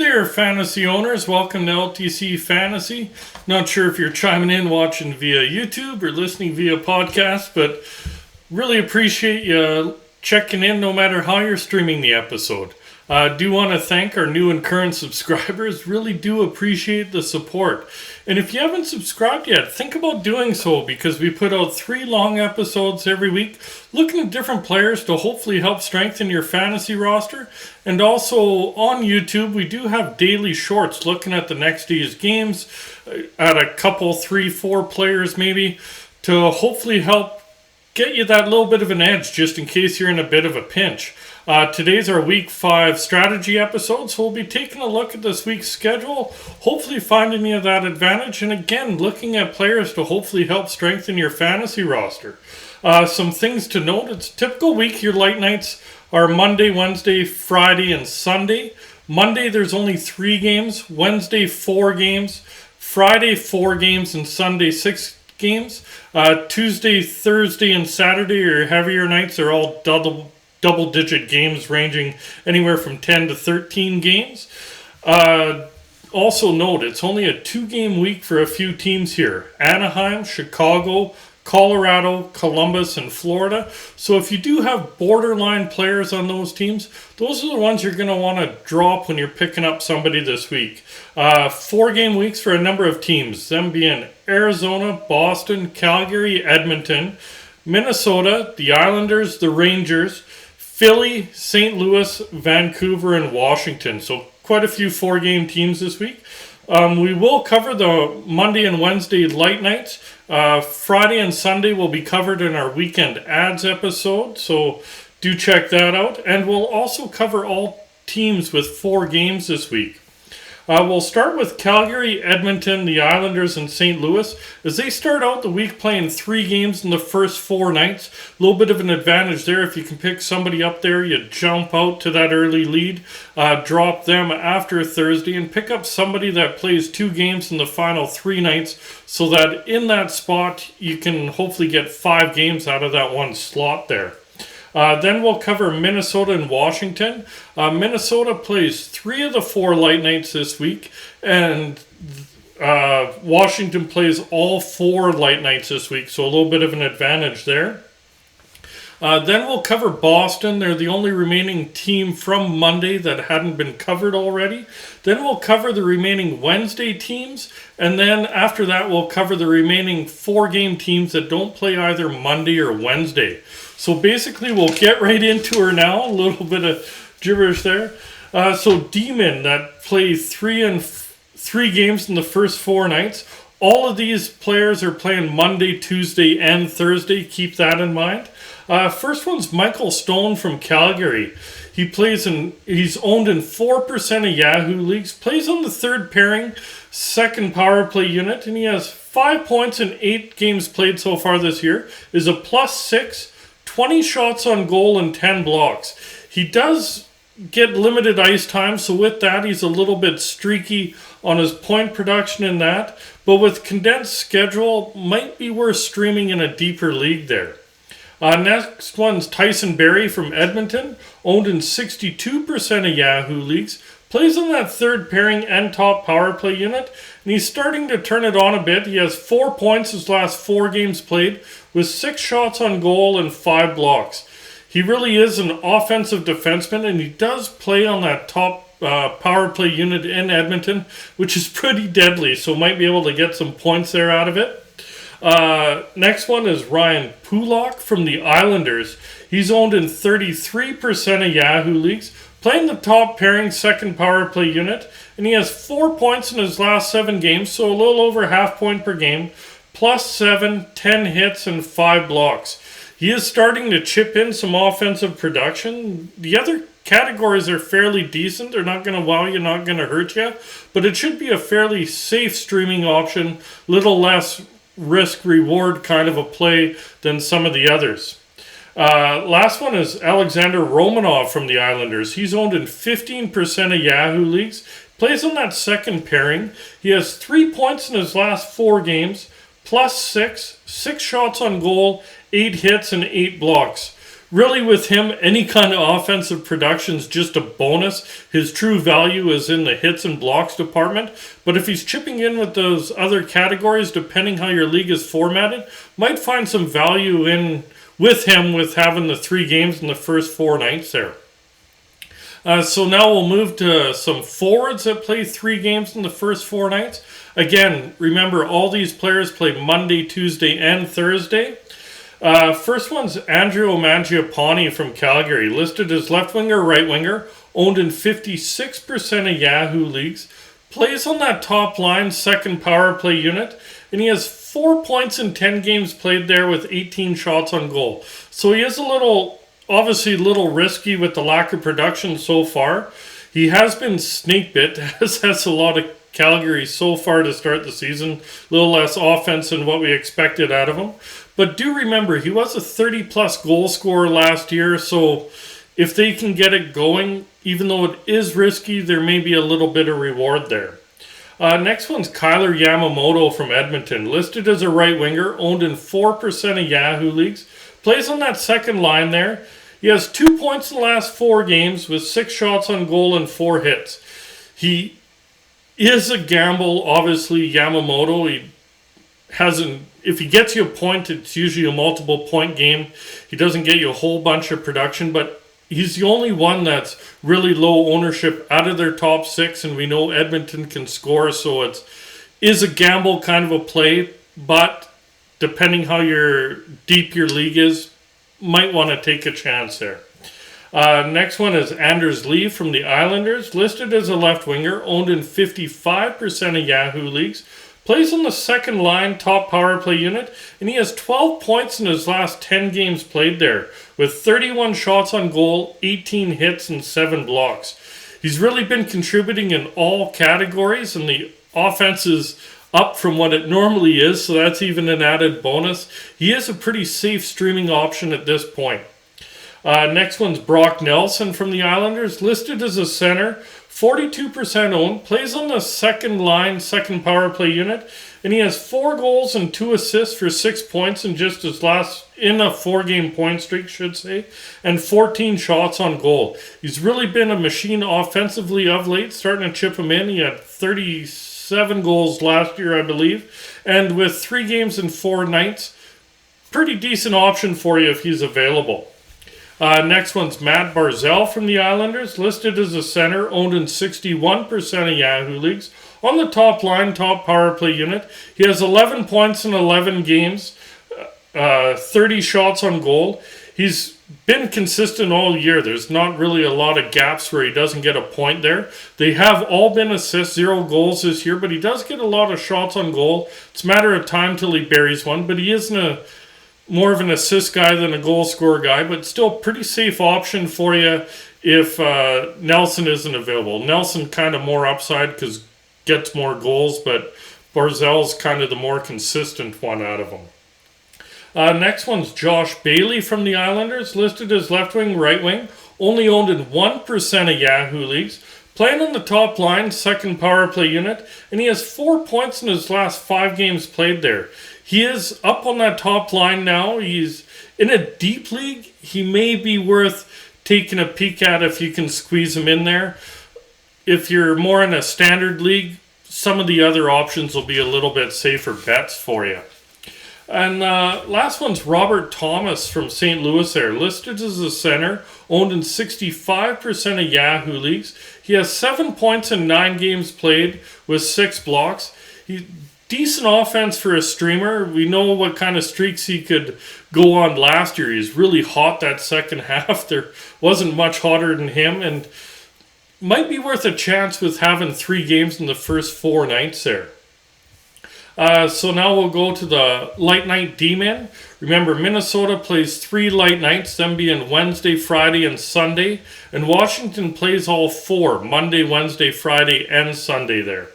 there, fantasy owners. Welcome to LTC Fantasy. Not sure if you're chiming in watching via YouTube or listening via podcast, but really appreciate you checking in no matter how you're streaming the episode. Do want to thank our new and current subscribers. Really do appreciate the support. And if you haven't subscribed yet, think about doing so because we put out 3 long episodes every week looking at different players to hopefully help strengthen your fantasy roster. And also on YouTube, we do have daily shorts looking at the next day's games at a couple, 3, 4 players maybe to hopefully help get you that little bit of an edge just in case you're in a bit of a pinch. Today's our Week 5 strategy episode, so we'll be taking a look at this week's schedule, hopefully finding you that advantage, and again, looking at players to hopefully help strengthen your fantasy roster. Some things to note, it's a typical week. Your light nights are Monday, Wednesday, Friday, and Sunday. Monday, there's only 3 games. Wednesday, 4 games. Friday, 4 games, and Sunday, 6 games. Tuesday, Thursday, and Saturday are heavier nights. They're all double-digit games ranging anywhere from 10 to 13 games. Also note, it's only a 2-game week for a few teams here. Anaheim, Chicago, Colorado, Columbus, and Florida. So if you do have borderline players on those teams, those are the ones you're going to want to drop when you're picking up somebody this week. 4-game weeks for a number of teams, them being Arizona, Boston, Calgary, Edmonton, Minnesota, the Islanders, the Rangers, Philly, St. Louis, Vancouver, and Washington. So quite a few 4-game teams this week. We will cover the Monday and Wednesday light nights. Friday and Sunday will be covered in our weekend ads episode. So do check that out. And we'll also cover all teams with 4 games this week. We'll start with Calgary, Edmonton, the Islanders, and St. Louis. As they start out the week playing 3 games in the first 4 nights, a little bit of an advantage there. If you can pick somebody up there, you jump out to that early lead, drop them after Thursday, and pick up somebody that plays 2 games in the final 3 nights so that in that spot you can hopefully get 5 games out of that one slot there. Then we'll cover Minnesota and Washington. Minnesota plays 3 of the 4 light nights this week, and Washington plays all 4 light nights this week, so a little bit of an advantage there. Then we'll cover Boston. They're the only remaining team from Monday that hadn't been covered already. Then we'll cover the remaining Wednesday teams, and then after that we'll cover the remaining 4-game teams that don't play either Monday or Wednesday. So basically we'll get right into her now. A little bit of gibberish there. So D-men that play 3 games in the first 4 nights. All of these players are playing Monday, Tuesday, and Thursday. Keep that in mind. First one's Michael Stone from Calgary. He's owned in 4% of Yahoo leagues. Plays on the 3rd pairing, 2nd power play unit, and he has 5 points in 8 games played so far this year. Is a +6, 20 shots on goal, and 10 blocks. He does get limited ice time, so with that, he's a little bit streaky on his point production in that. But with condensed schedule, might be worth streaming in a deeper league there. Next one's Tyson Barrie from Edmonton, owned in 62% of Yahoo leagues. Plays on that 3rd pairing and top power play unit, and he's starting to turn it on a bit. He has 4 points his last 4 games played, with 6 shots on goal and 5 blocks. He really is an offensive defenseman, and he does play on that top power play unit in Edmonton, which is pretty deadly, so might be able to get some points there out of it. Next one is Ryan Pulock from the Islanders. He's owned in 33% of Yahoo leagues, playing the top pairing 2nd power play unit, and he has 4 points in his last 7 games, so a little over half point per game, +7, 10 hits, and 5 blocks. He is starting to chip in some offensive production. The other categories are fairly decent. They're not going to wow you, not going to hurt you, but it should be a fairly safe streaming option, little less risk-reward kind of a play than some of the others. Last one is Alexander Romanov from the Islanders. He's owned in 15% of Yahoo leagues. Plays on that 2nd pairing. He has 3 points in his last 4 games, +6, 6 shots on goal, 8 hits, and 8 blocks. Really, with him, any kind of offensive production is just a bonus. His true value is in the hits and blocks department. But if he's chipping in with those other categories, depending how your league is formatted, might find some value in with him with having the 3 games in the first 4 nights there. So now we'll move to some forwards that play 3 games in the first 4 nights. Again, remember all these players play Monday, Tuesday, and Thursday. First one's Andrew Mangiapane from Calgary, listed as left winger, right winger, owned in 56% of Yahoo leagues, plays on that top line, second power play unit, and he has 4 points in 10 games played there with 18 shots on goal. So he is obviously a little risky with the lack of production so far. He has been snake bit, as has a lot of Calgary so far to start the season. A little less offense than what we expected out of him. But do remember, he was a 30-plus goal scorer last year, so if they can get it going, even though it is risky, there may be a little bit of reward there. Next one's Kyler Yamamoto from Edmonton, listed as a right winger, owned in 4% of Yahoo leagues, plays on that second line there. He has 2 points in the last 4 games with 6 shots on goal and 4 hits. He is a gamble, obviously, Yamamoto. If he gets you a point, it's usually a multiple point game. He doesn't get you a whole bunch of production, but he's the only one that's really low ownership out of their top 6, and we know Edmonton can score, so it is a gamble kind of a play, but depending how deep your league is, might want to take a chance there. Next one is Anders Lee from the Islanders, listed as a left winger, owned in 55% of Yahoo leagues, plays on the second line, top power play unit, and he has 12 points in his last 10 games played there, with 31 shots on goal, 18 hits, and 7 blocks. He's really been contributing in all categories, and the offense is up from what it normally is, so that's even an added bonus. He is a pretty safe streaming option at this point. Next one's Brock Nelson from the Islanders, listed as a center, 42% owned, plays on the second line, second power play unit, and he has 4 goals and 2 assists for 6 points in just his in a 4-game point streak, and 14 shots on goal. He's really been a machine offensively of late, starting to chip him in. He had 37 goals last year, I believe, and with 3 games in 4 nights, pretty decent option for you if he's available. Next one's Matt Barzal from the Islanders, listed as a center, owned in 61% of Yahoo leagues. On the top line, top power play unit, he has 11 points in 11 games, 30 shots on goal. He's been consistent all year. There's not really a lot of gaps where he doesn't get a point there. They have all been assists, 0 goals this year, but he does get a lot of shots on goal. It's a matter of time till he buries one, but he isn't more of an assist guy than a goal scorer guy, but still pretty safe option for you if Nelson isn't available. Nelson kind of more upside because gets more goals, but Barzal's kind of the more consistent one out of them. Next one's Josh Bailey from the Islanders, listed as left wing, right wing, only owned in 1% of Yahoo leagues, playing on the top line, second power play unit, and he has 4 points in his last 5 games played there. He is up on that top line now. He's in a deep league. He may be worth taking a peek at if you can squeeze him in there. If you're more in a standard league, some of the other options will be a little bit safer bets for you. And last one's Robert Thomas from St. Louis there, listed as a center, owned in 65% of Yahoo leagues. He has 7 points in 9 games played with 6 blocks. Decent offense for a streamer. We know what kind of streaks he could go on last year. He's really hot that second half. There wasn't much hotter than him, and might be worth a chance with having 3 games in the first 4 nights there. So now we'll go to the light night D-men. Remember, Minnesota plays 3 light nights, them being Wednesday, Friday, and Sunday. And Washington plays all 4, Monday, Wednesday, Friday, and Sunday there.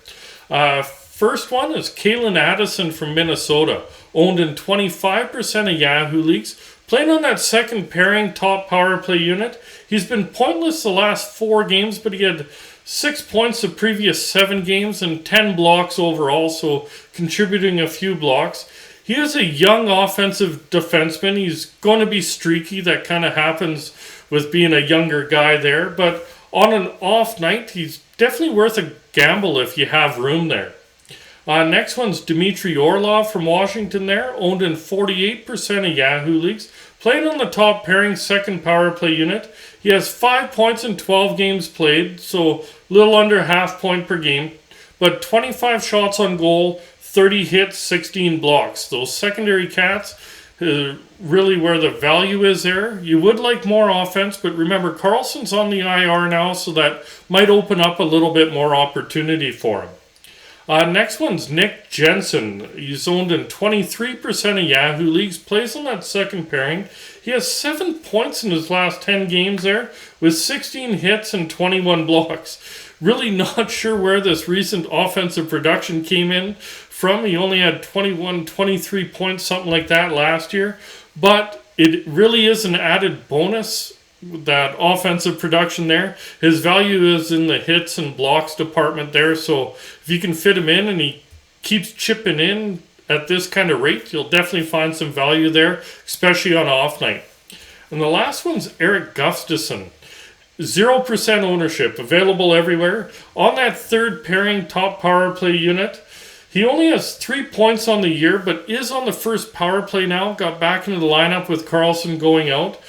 First one is Kalen Addison from Minnesota, owned in 25% of Yahoo leagues, playing on that second pairing top power play unit. He's been pointless the last 4 games, but he had 6 points the previous 7 games and 10 blocks overall, so contributing a few blocks. He is a young offensive defenseman. He's going to be streaky. That kind of happens with being a younger guy there. But on an off night, he's definitely worth a gamble if you have room there. Next one's Dmitry Orlov from Washington there, owned in 48% of Yahoo leagues. Playing on the top pairing second power play unit. He has 5 points in 12 games played, so a little under half point per game. But 25 shots on goal, 30 hits, 16 blocks. Those secondary cats, really where the value is there. You would like more offense, but remember, Carlson's on the IR now, so that might open up a little bit more opportunity for him. Next one's Nick Jensen. He's owned in 23% of Yahoo leagues, plays on that second pairing. He has 7 points in his last 10 games there, with 16 hits and 21 blocks. Really not sure where this recent offensive production came in from. He only had 21, 23 points, something like that last year. But it really is an added bonus, that offensive production there. His value is in the hits and blocks department there, so if you can fit him in and he keeps chipping in at this kind of rate, you'll definitely find some value there, especially on an off night. And the last one's Eric Gustafsson. 0% ownership, available everywhere. On that third pairing top power play unit, he only has 3 points on the year, but is on the first power play now. Got back into the lineup with Carlson going out.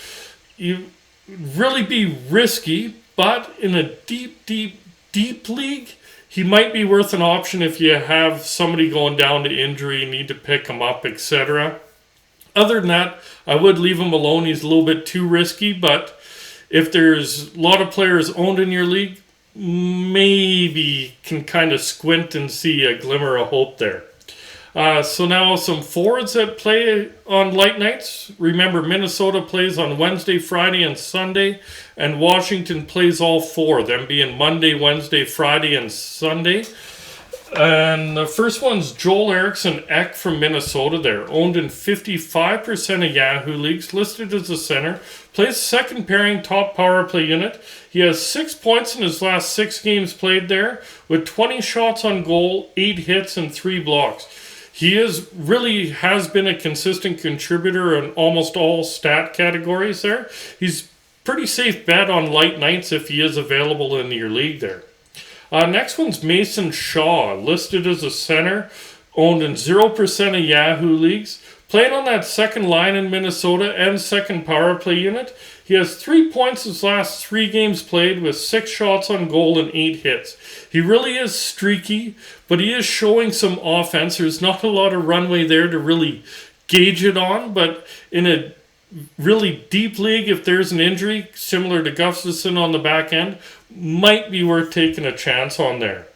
You really be risky, but in a deep league, he might be worth an option if you have somebody going down to injury, need to pick him up, etc. Other than that, I would leave him alone. He's a little bit too risky, but if there's a lot of players owned in your league, maybe can kind of squint and see a glimmer of hope there. So now some forwards that play on light nights. Remember, Minnesota plays on Wednesday, Friday, and Sunday, and Washington plays all four, them being Monday, Wednesday, Friday, and Sunday. And the first one's Joel Eriksson Ek from Minnesota there, owned in 55% of Yahoo leagues, listed as a center, plays second pairing top power play unit. He has 6 points in his last 6 games played there, with 20 shots on goal, 8 hits, and 3 blocks. He really has been a consistent contributor in almost all stat categories there. He's pretty safe bet on light nights if he is available in your league there. Next one's Mason Shaw, listed as a center, owned in 0% of Yahoo leagues. Playing on that second line in Minnesota and second power play unit. He has 3 points his last 3 games played with 6 shots on goal and 8 hits. He really is streaky, but he is showing some offense. There's not a lot of runway there to really gauge it on, but in a really deep league, if there's an injury, similar to Gustafsson on the back end, might be worth taking a chance on there.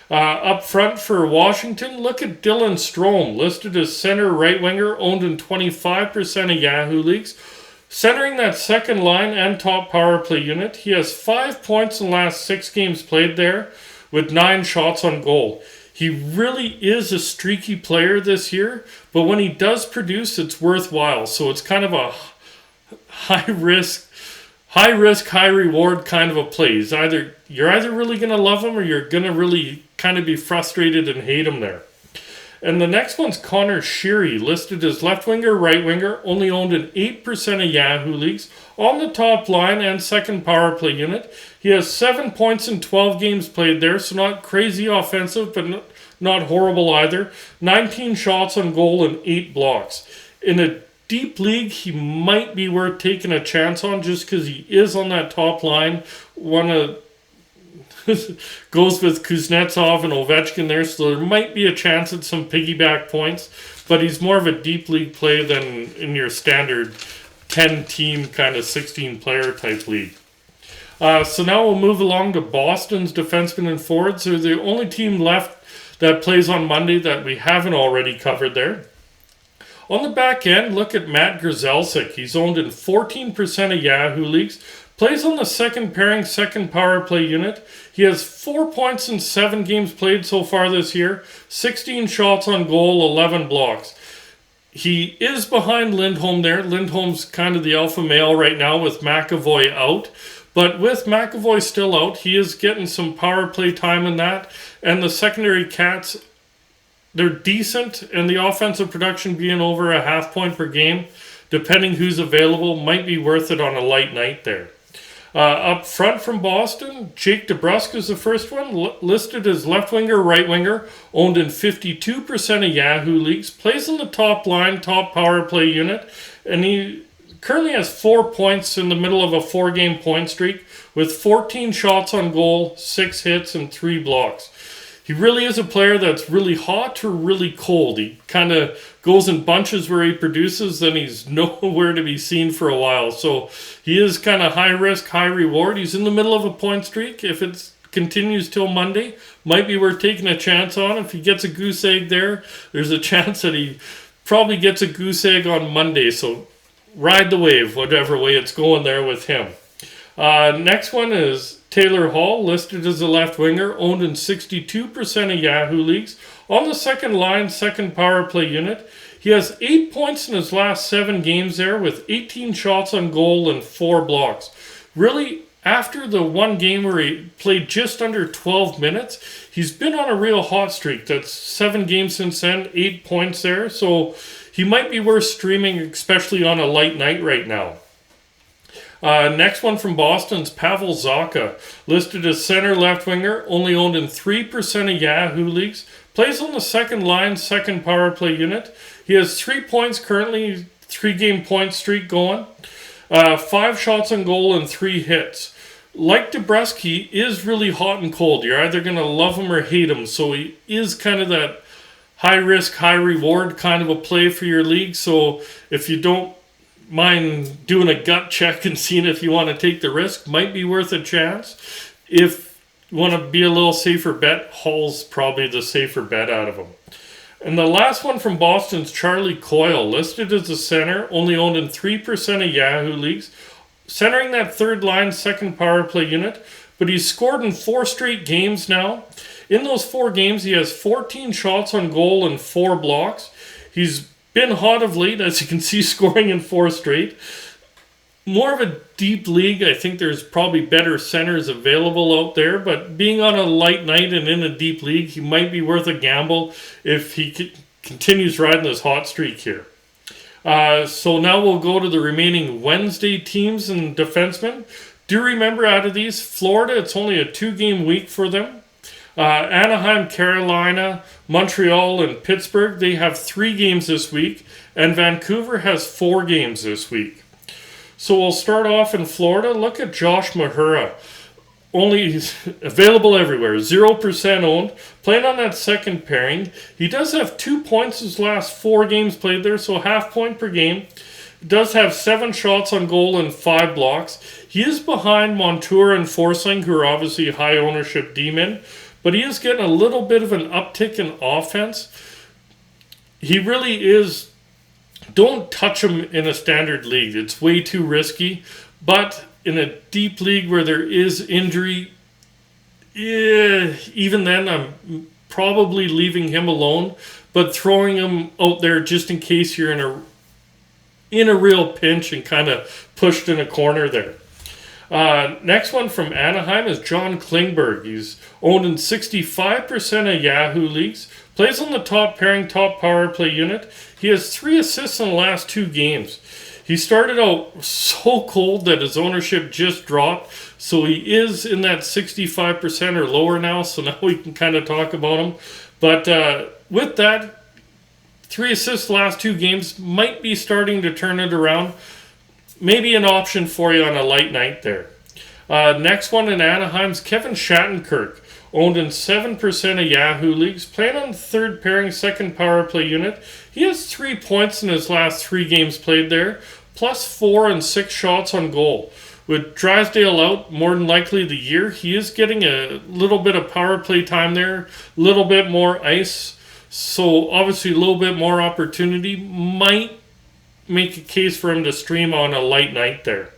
Up front for Washington, look at Dylan Strome, listed as center right winger, owned in 25% of Yahoo leagues. Centering that second line and top power play unit, he has 5 points in the last 6 games played there, with 9 shots on goal. He really is a streaky player this year, but when he does produce, it's worthwhile. So it's kind of a high risk, high reward kind of a play. You're either really going to love him or you're going to really kind of be frustrated and hate him there. And the next one's Connor Sheary, listed as left winger, right winger, only owned in 8% of Yahoo leagues, on the top line and second power play unit. He has 7 points in 12 games played there, so not crazy offensive, but not horrible either. 19 shots on goal and 8 blocks. In a deep league, he might be worth taking a chance on just because he is on that top line. Goes with Kuznetsov and Ovechkin there, so there might be a chance at some piggyback points, but he's more of a deep league play than in your standard 10-team kind of 16-player type league. So now we'll move along to Boston's defensemen and forwards. They're the only team left that plays on Monday that we haven't already covered there. On the back end, look at Matt Grzelcyk. He's owned in 14% of Yahoo leagues. Plays on the second pairing, second power play unit. He has 4 points in 7 games played so far this year. 16 shots on goal, 11 blocks. He is behind Lindholm there. Lindholm's kind of the alpha male right now with McAvoy out. But with McAvoy still out, he is getting some power play time in that. And the secondary cats they're decent, and the offensive production being over a half point per game, depending who's available, might be worth it on a light night there. Up front from Boston, Jake DeBrusk is the first one, listed as left winger, right winger, owned in 52% of Yahoo leagues, plays in the top line, top power play unit, and he currently has 4 points in the middle of a 4-game point streak with 14 shots on goal, 6 hits, and 3 blocks. He really is a player that's really hot or really cold. He kind of goes in bunches where he produces, then he's nowhere to be seen for a while. So he is kind of high risk, high reward. He's in the middle of a point streak. If it continues till Monday, might be worth taking a chance on. If he gets a goose egg there, there's a chance that he probably gets a goose egg on Monday. So ride the wave, whatever way it's going there with him. Next one is Taylor Hall, listed as a left winger, owned in 62% of Yahoo leagues. On the second line, second power play unit. He has 8 points in his last 7 games there with 18 shots on goal and 4 blocks. Really, after the one game where he played just under 12 minutes, he's been on a real hot streak. That's 7 games since then, 8 points there. So he might be worth streaming, especially on a light night right now. Next one from Boston's Pavel Zacha, listed as center left winger, only owned in 3% of Yahoo leagues, plays on the second line, second power play unit. He has 3 points currently, 3-game point streak going, 5 shots on goal and 3 hits. Like DeBrusk, he is really hot and cold. You're either going to love him or hate him, so he is kind of that high risk, high reward kind of a play for your league. So if you don't mind doing a gut check and seeing if you want to take the risk, might be worth a chance. If you want to be a little safer bet, Hall's probably the safer bet out of them. And the last one from Boston's Charlie Coyle, listed as a center, only owned in 3% of Yahoo leagues, centering that third line, second power play unit, but he's scored in 4 straight games now. In those 4 games, he has 14 shots on goal and 4 blocks. He's been hot of late, as you can see, scoring in 4 straight. More of a deep league. I think there's probably better centers available out there, but being on a light night and in a deep league, he might be worth a gamble if he continues riding this hot streak here. So now we'll go to the remaining Wednesday teams and defensemen. Do remember, out of these, Florida, it's only a 2-game week for them. Anaheim, Carolina, Montreal, and Pittsburgh, they have 3 games this week, and Vancouver has 4 games this week. So we'll start off in Florida. Look at Josh Mahura. Only available everywhere, 0% owned, playing on that second pairing. He does have 2 points his last 4 games played there, so half point per game. Does have 7 shots on goal and 5 blocks. He is behind Montour and Forsling, who are obviously high ownership D-men, but he is getting a little bit of an uptick in offense. He really is. Don't touch him in a standard league. It's way too risky. But in a deep league where there is injury, even then I'm probably leaving him alone, but throwing him out there just in case you're in a real pinch and kind of pushed in a corner there. Next one from Anaheim is John Klingberg. He's owned in 65% of Yahoo leagues. Plays on the top pairing, top power play unit. He has 3 assists in the last 2 games. He started out so cold that his ownership just dropped. So he is in that 65% or lower now. So now we can kind of talk about him. But with that, 3 assists the last 2 games might be starting to turn it around. Maybe an option for you on a light night there. Next one in Anaheim's Kevin Shattenkirk, owned in 7% of Yahoo leagues, playing on the third pairing, second power play unit. He has 3 points in his last 3 games played there, plus 4 and 6 shots on goal. With Drysdale out more than likely the year, he is getting a little bit of power play time there, a little bit more ice, so obviously a little bit more opportunity. Might make a case for him to stream on a light night there.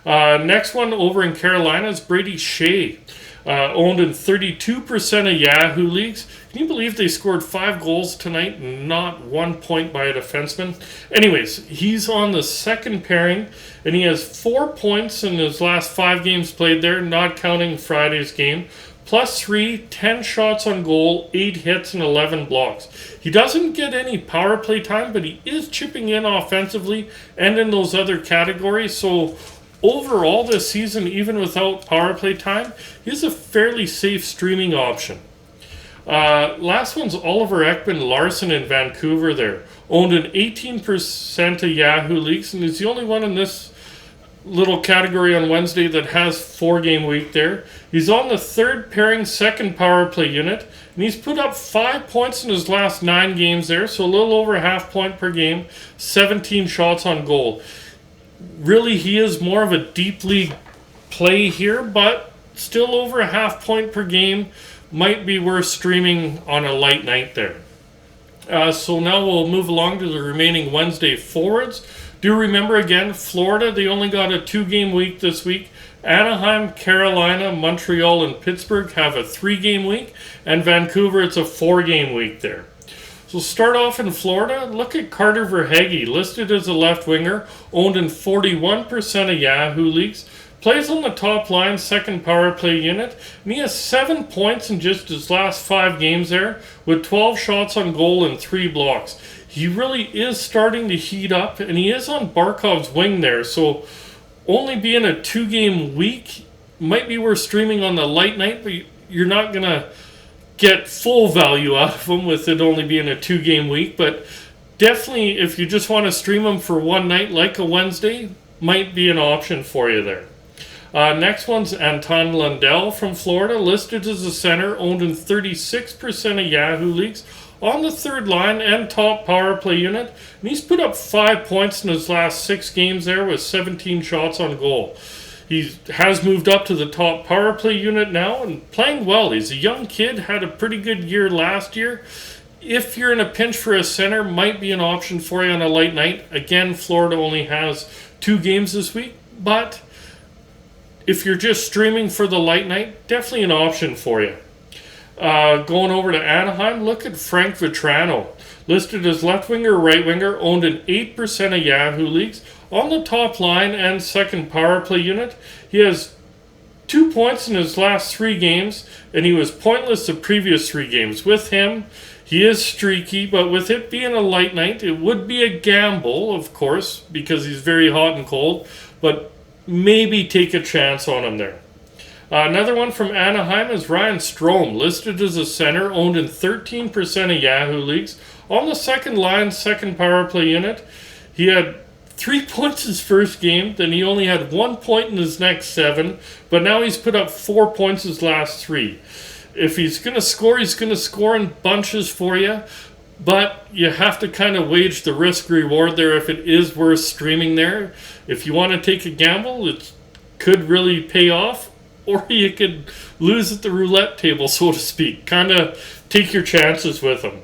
Next one over in Carolina is Brady Shea, owned in 32% of Yahoo leagues. Can you believe they scored 5 goals tonight and not 1 point by a defenseman? Anyways, he's on the second pairing, and he has 4 points in his last 5 games played there, not counting Friday's game. +3, 10 shots on goal, 8 hits, and 11 blocks. He doesn't get any power play time, but he is chipping in offensively and in those other categories. So overall this season, even without power play time, he's a fairly safe streaming option. Last one's Oliver Ekman-Larsson in Vancouver there. Owned an 18% of Yahoo leagues, and he's the only one in this little category on Wednesday that has 4-game week there. He's on the third pairing second power play unit, and he's put up 5 points in his last 9 games there, so a little over a half point per game, 17 shots on goal. Really, he is more of a deep league play here, but still over a half point per game. Might be worth streaming on a light night there. So now we'll move along to the remaining Wednesday forwards. Do remember again, Florida, they only got a 2-game week this week. Anaheim, Carolina, Montreal, and Pittsburgh have a 3-game week. And Vancouver, it's a 4-game week there. So start off in Florida. Look at Carter Verhaeghe, listed as a left winger, owned in 41% of Yahoo leagues. Plays on the top line, second power play unit, and he has 7 points in just his last 5 games there, with 12 shots on goal and 3 blocks. He really is starting to heat up, and he is on Barkov's wing there, so only being a 2-game week might be worth streaming on the light night, but you're not going to get full value out of him with it only being a 2-game week. But definitely, if you just want to stream him for one night, like a Wednesday, might be an option for you there. Next one's Anton Lundell from Florida, listed as a center, owned in 36% of Yahoo leagues, on the third line and top power play unit. And he's put up 5 points in his last 6 games there with 17 shots on goal. He has moved up to the top power play unit now and playing well. He's a young kid, had a pretty good year last year. If you're in a pinch for a center, might be an option for you on a light night. Again, Florida only has 2 games this week, but if you're just streaming for the light night, definitely an option for you. Going over to Anaheim, look at Frank Vetrano. Listed as left winger, right winger, owned in 8% of Yahoo leagues. On the top line and second power play unit, he has 2 points in his last 3 games, and he was pointless the previous 3 games. With him, he is streaky, but with it being a light night, it would be a gamble, of course, because he's very hot and cold, but maybe take a chance on him there. Another one from Anaheim is Ryan Strome, listed as a center, owned in 13% of Yahoo leagues. On the second line, second power play unit, he had 3 points his first game, then he only had 1 point in his next 7, but now he's put up 4 points his last 3. If he's going to score in bunches for you, but you have to kind of wage the risk-reward there if it is worth streaming there. If you want to take a gamble, it could really pay off, or you could lose at the roulette table, so to speak. Kind of take your chances with them.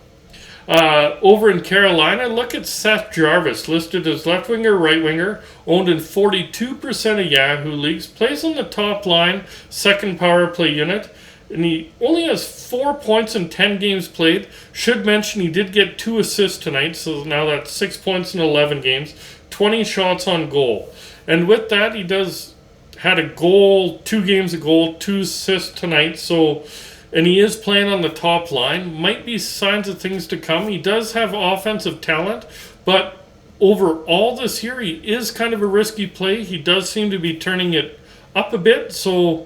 Over in Carolina, look at Seth Jarvis, listed as left winger, right winger, owned in 42% of Yahoo leagues, plays on the top line, second power play unit, and he only has 4 points in 10 games played. Should mention he did get 2 assists tonight, so now that's 6 points in 11 games, 20 shots on goal. And with that, he had a goal, 2 games of goal, 2 assists tonight, and he is playing on the top line. Might be signs of things to come. He does have offensive talent, but overall this year, he is kind of a risky play. He does seem to be turning it up a bit, so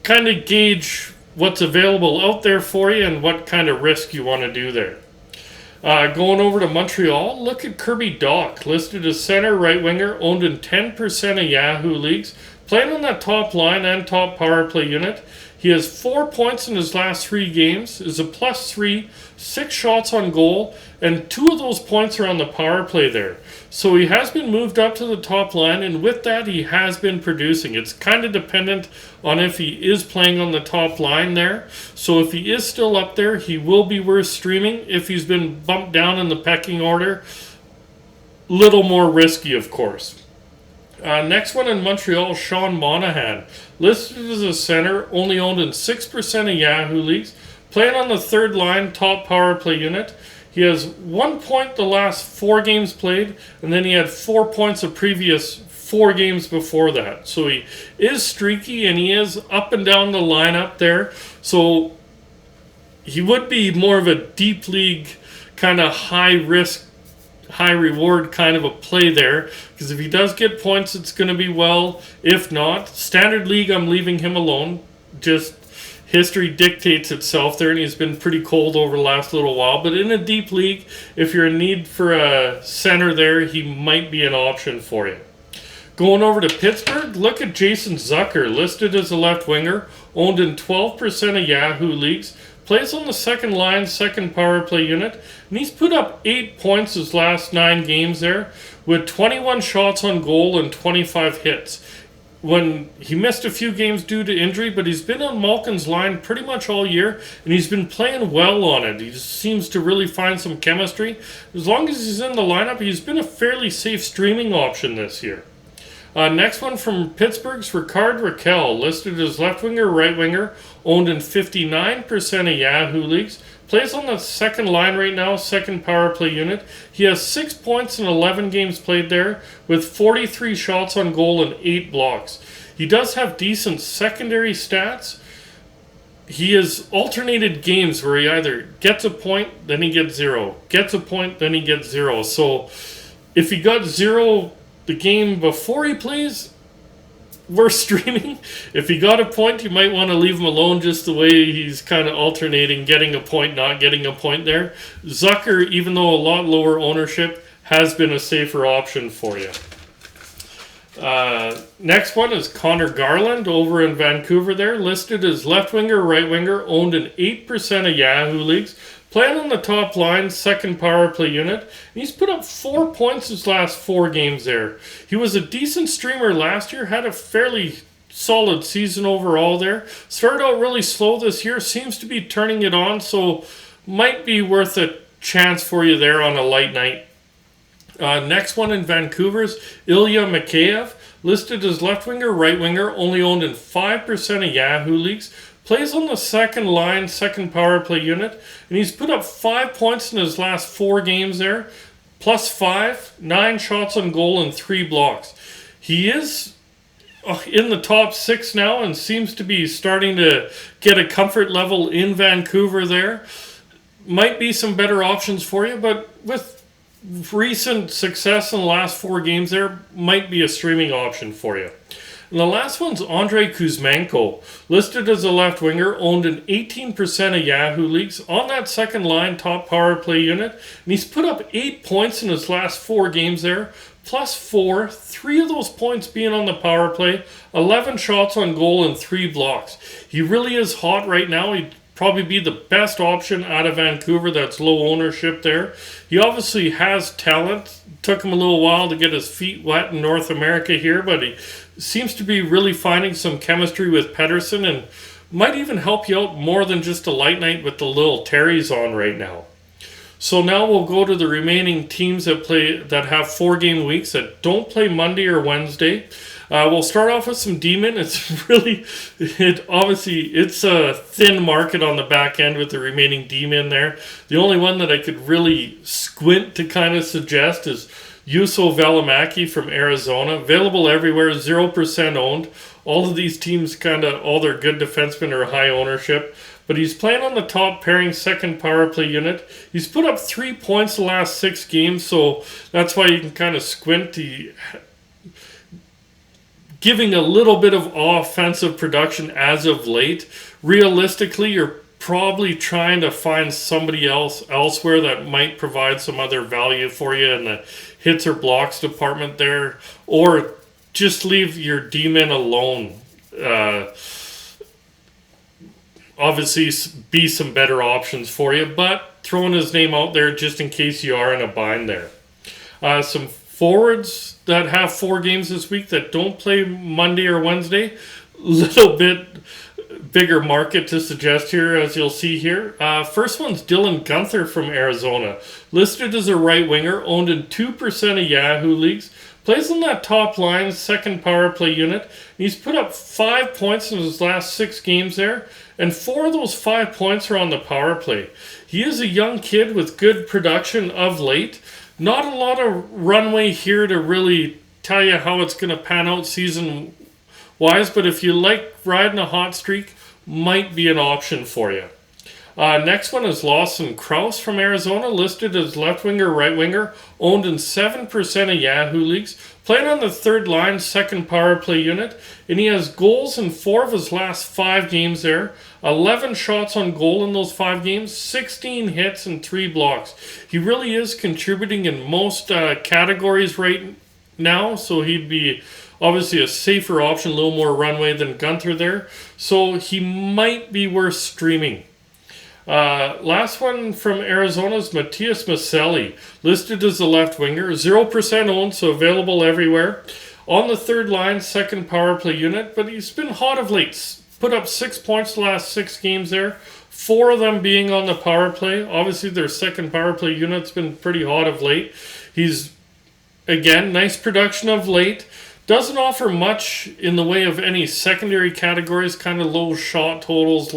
kind of gauge what's available out there for you and what kind of risk you want to do there. Going over to Montreal, look at Kirby Dach, listed as center, right winger, owned in 10% of Yahoo leagues, playing on that top line and top power play unit. He has 4 points in his last 3 games, is a +3, 6 shots on goal, and 2 of those points are on the power play there. So he has been moved up to the top line, and with that he has been producing. It's kind of dependent on if he is playing on the top line there. So if he is still up there, he will be worth streaming. If he's been bumped down in the pecking order, little more risky, of course. Next one in Montreal, Sean Monahan, listed as a center, only owned in 6% of Yahoo leagues, playing on the third line, top power play unit. He has 1 point the last 4 games played, and then he had 4 points the previous 4 games before that. So he is streaky and he is up and down the lineup there. So he would be more of a deep league kind of high risk, high reward kind of a play there. Because if he does get points, it's going to be well. If not, standard league, I'm leaving him alone. Just history dictates itself there, and he's been pretty cold over the last little while. But in a deep league, if you're in need for a center there, he might be an option for you. Going over to Pittsburgh, look at Jason Zucker, listed as a left winger, owned in 12% of Yahoo leagues, plays on the second line, second power play unit, and he's put up 8 points his last 9 games there, with 21 shots on goal and 25 hits. When he missed a few games due to injury, but he's been on Malkin's line pretty much all year, and he's been playing well on it. He just seems to really find some chemistry. As long as he's in the lineup, he's been a fairly safe streaming option this year. Next one from Pittsburgh's Rickard Rakell, listed as left winger, right winger, owned in 59% of Yahoo leagues. Plays on the second line right now, second power play unit. He has 6 points in 11 games played there, with 43 shots on goal and 8 blocks. He does have decent secondary stats. He has alternated games where he either gets a point, then he gets 0. Gets a point, then he gets 0. So if he got 0 the game before he plays, we're streaming. If he got a point, you might want to leave him alone, just the way he's kind of alternating getting a point, not getting a point there. Zucker, even though a lot lower ownership, has been a safer option for you. Next one is Connor Garland over in Vancouver there, listed as left winger, right winger, owned in 8% of Yahoo leagues. Playing on the top line, second power play unit. And he's put up 4 points his last 4 games there. He was a decent streamer last year, had a fairly solid season overall there. Started out really slow this year, seems to be turning it on, so might be worth a chance for you there on a light night. Next one in Vancouver's Ilya Mikheyev, listed as left winger, right winger, only owned in 5% of Yahoo leagues. Plays on the second line, second power play unit, and he's put up 5 points in his last 4 games there, plus 5, 9 shots on goal and 3 blocks. He is in the top 6 now and seems to be starting to get a comfort level in Vancouver there. Might be some better options for you, but with recent success in the last 4 games there, might be a streaming option for you. And the last one's Andrei Kuzmenko, listed as a left winger, owned in 18% of Yahoo leagues, on that second line top power play unit, and he's put up 8 points in his last 4 games there, plus 4, 3 of those points being on the power play, 11 shots on goal and 3 blocks. He really is hot right now. He'd probably be the best option out of Vancouver that's low ownership there. He obviously has talent. Took him a little while to get his feet wet in North America here, but he seems to be really finding some chemistry with Pettersson and might even help you out more than just a light night with the little Terry's on right now. So now we'll go to the remaining teams that have 4 game weeks that don't play Monday or Wednesday. We'll start off with some D-men. It's a thin market on the back end with the remaining D-men there. The only one that I could really squint to kind of suggest is Juuso Välimäki from Arizona. Available everywhere, 0% owned. All of these teams, all their good defensemen are high ownership. But he's playing on the top pairing, second power play unit. He's put up 3 points the last 6 games, so that's why you can kind of squint. Giving a little bit of offensive production as of late. Realistically, you're probably trying to find somebody else elsewhere that might provide some other value for you in the hits or blocks department there, or just leave your D-men alone. Obviously, be some better options for you, but throwing his name out there just in case you are in a bind there. Some forwards that have 4 games this week that don't play Monday or Wednesday. Little bit bigger market to suggest here, as you'll see here. First one's Dylan Guenther from Arizona. Listed as a right winger, owned in 2% of Yahoo leagues. Plays on that top line, second power play unit. And he's put up 5 points in his last 6 games there. And 4 of those 5 points are on the power play. He is a young kid with good production of late. Not a lot of runway here to really tell you how it's going to pan out season-wise, but if you like riding a hot streak, might be an option for you. Next one is Lawson Krause from Arizona, listed as left winger, right winger, owned in 7% of Yahoo leagues, playing on the third line, second power play unit, and he has goals in 4 of his last 5 games there, 11 shots on goal in those 5 games, 16 hits and 3 blocks. He really is contributing in most categories right now, so he'd be obviously a safer option, a little more runway than Gunther there, so he might be worth streaming. Last one from Arizona is Matias Maselli, listed as a left winger, 0% owned, so available everywhere. On the third line, second power play unit, but he's been hot of late. Put up 6 points the last 6 games there, 4 of them being on the power play. Obviously, their second power play unit's been pretty hot of late. He's, again, nice production of late. Doesn't offer much in the way of any secondary categories, kind of low shot totals,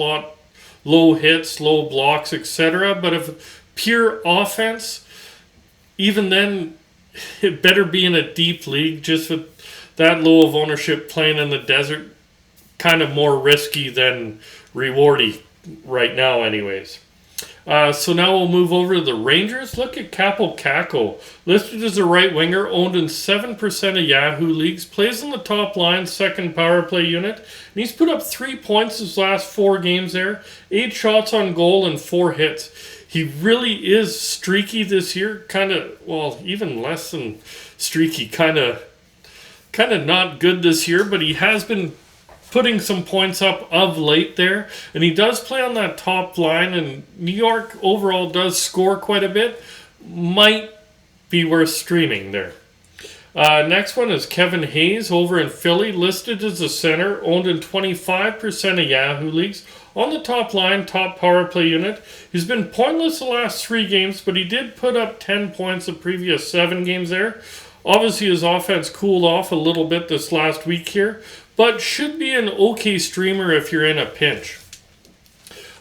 low hits, low blocks, etc. But if pure offense, even then, it better be in a deep league. Just with that low of ownership, playing in the desert, kind of more risky than rewardy right now anyways. So now we'll move over to the Rangers. Look at Kaapo Kakko, listed as a right winger, owned in 7% of Yahoo leagues, plays on the top line, second power play unit, and he's put up 3 points his last 4 games there, 8 shots on goal and 4 hits. He really is streaky this year, even less than streaky, kind of not good this year, but he has been putting some points up of late there, and he does play on that top line, and New York overall does score quite a bit. Might be worth streaming there. Next one is Kevin Hayes over in Philly, listed as a center, owned in 25% of Yahoo leagues. On the top line, top power play unit. He's been pointless the last 3 games, but he did put up 10 points the previous 7 games there. Obviously, his offense cooled off a little bit this last week here, but should be an okay streamer if you're in a pinch.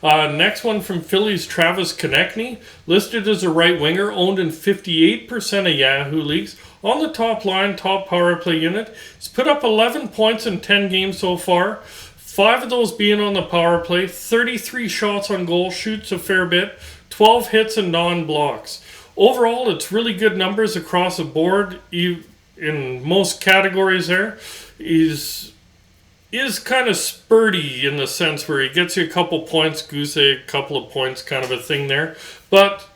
Next one from Philly's Travis Konechny, listed as a right winger, owned in 58% of Yahoo leagues. On the top line, top power play unit. He's put up 11 points in 10 games so far, 5 of those being on the power play, 33 shots on goal, shoots a fair bit, 12 hits and non-blocks. Overall, it's really good numbers across the board in most categories there. Is kind of spurty in the sense where he gets you a couple points, goose egg, a couple of points kind of a thing there. But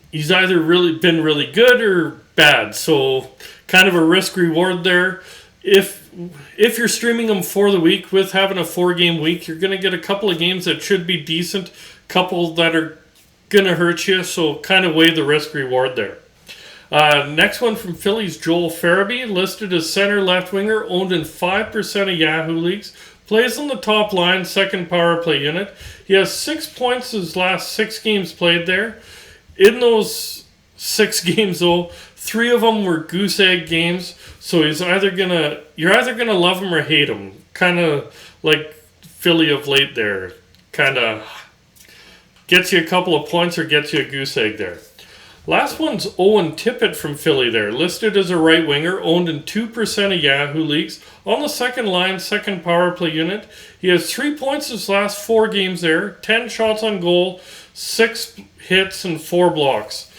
he's either really been really good or bad. So kind of a risk reward there. If you're streaming him for the week with having a 4-game week, you're going to get a couple of games that should be decent, couple that are going to hurt you. So kind of weigh the risk reward there. Next one from Philly's Joel Farabee, listed as center left winger, owned in 5% of Yahoo leagues, plays on the top line, second power play unit. He has 6 points his last 6 games played there. In those 6 games though, 3 of them were goose egg games, so you're either gonna love him or hate him. Kind of like Philly of late there. Kind of gets you a couple of points or gets you a goose egg there. Last one's Owen Tippett from Philly there, listed as a right winger, owned in 2% of Yahoo leagues. On the second line, second power play unit. He has 3 points his last 4 games there, 10 shots on goal, 6 hits and 4 blocks.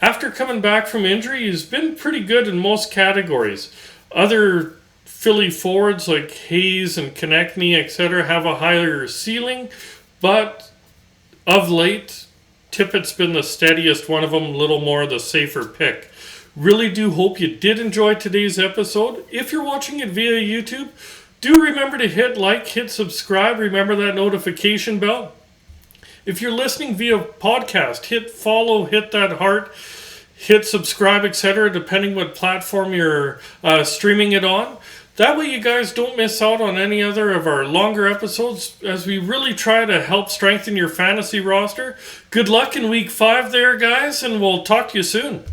After coming back from injury, he's been pretty good in most categories. Other Philly forwards like Hayes and Konechny, etc. have a higher ceiling, but of late, Tippett's been the steadiest one of them, a little more the safer pick. Really do hope you did enjoy today's episode. If you're watching it via YouTube, do remember to hit like, hit subscribe, remember that notification bell. If you're listening via podcast, hit follow, hit that heart, hit subscribe, etc., depending what platform you're streaming it on. That way you guys don't miss out on any other of our longer episodes as we really try to help strengthen your fantasy roster. Good luck in week 5 there, guys, and we'll talk to you soon.